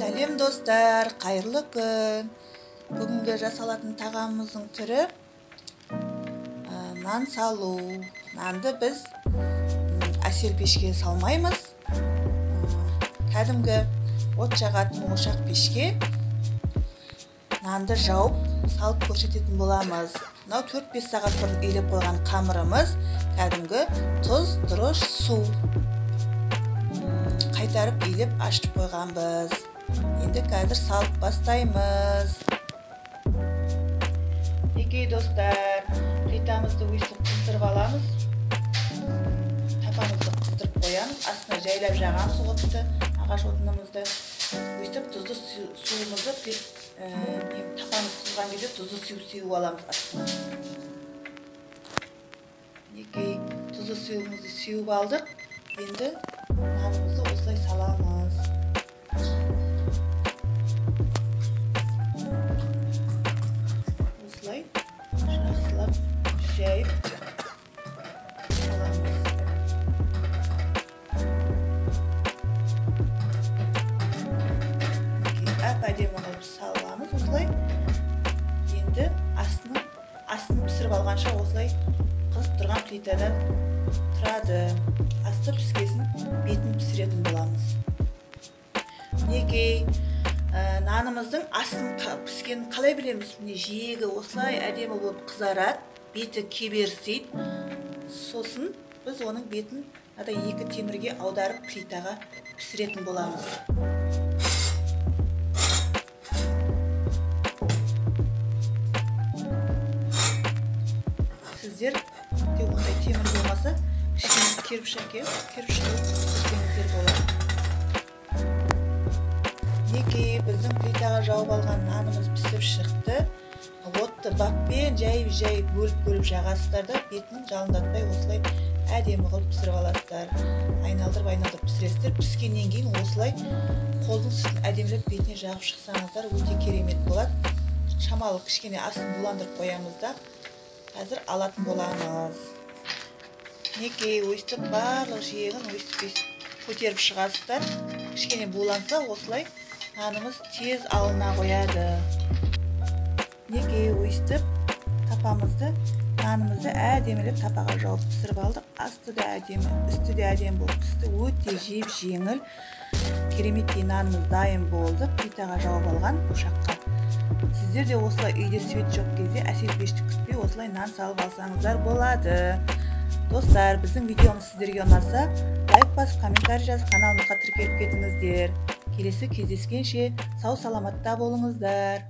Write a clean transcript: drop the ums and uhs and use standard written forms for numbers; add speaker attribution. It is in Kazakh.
Speaker 1: Сәлем достар, қайырлы күн. Бүгінгі жасалатын тағамымыздың түрі нан салу. Нанды біз әсел пешке салмаймыз. Кәдімгі от жағатын ошақ пешке нанды жауып салып көрсететін боламыз. Мынау 4-5 сағат бұрын үйіліп қойған қамырымыз, кәдімгі тұз, тұрыш, су қайтарып үйіліп ашытып қойғанбыз. Енді қазір салып бастаймыз. Екей достар, плитамызды өйстіп қыздырып аламыз. Тапамызды қыздырып қоямыз. Астына жайлап жағамыз отты, ағаш отынымызды. Өйстіп тұзды суымызды тапамыз қызған кезде тұзды сеуіп аламыз астына. Екей тұзды суымызды сеуіп алдық. Енді нанымызды осылай саламыз. Осылай жақсылап жайып саламыз. Әп-әдемі қылып саламыз осылай. Енді астын пісіріп алғанша осылай қызып тұрған плитада тұрады. Асты піскесін бетін пісіретін боламыз. Мінекей нанымыздың астын піскенін қалай білеміз? Міне жиегі осылай әдемі болып қызарады, беті кеберсейді. Сосын біз оның бетін екі темірге аударып плитаға пісіретін боламыз. Сіздер де ондай темір болмаса, кішкене кірпішке пісірсеңіздер болады. Мінекей біздің плитаға жауып алған нанымыз пісіп шықты. Отты баппен жайып бөліп жағасыздар да бетінің жалындатпай осылай әдемі қылып пісіріп аласыздар. Айналдырып пісіресіздер. Піскеннен кейін осылай қолдың сүтін әдемілеп бетіне жағып шықсаңыздар өте керемет болады. Шамалы кішкене астын буландырып қоямыз да қазір алатын боламыз. Мінекей өйстіп барлық жиегін өйстіп көтеріп шығасыздар. Кішкене буланса осылай нанымыз тез алына қояды. Мінекей өйстіп нанымызды әдемілеп тапаға жауып пісіріп алдық. Асты да әдемі, үсті де әдемі болып пісті. Өте жеп жеңіл, кереметтей нанымыз дайын болды. Плитаға жауып алған ошаққа. Сіздер де осылай үйде свет жоқ кезде әсел пешті күтпей осылай нан салып алсаңыздар болады. Достар, біздің видеомыз сіздерге ұнаса, лайк басып, комментарий жазып, каналымызға тіркеліп кетіңіздер. Келесі кездескенше сау саламатта болыңыздар.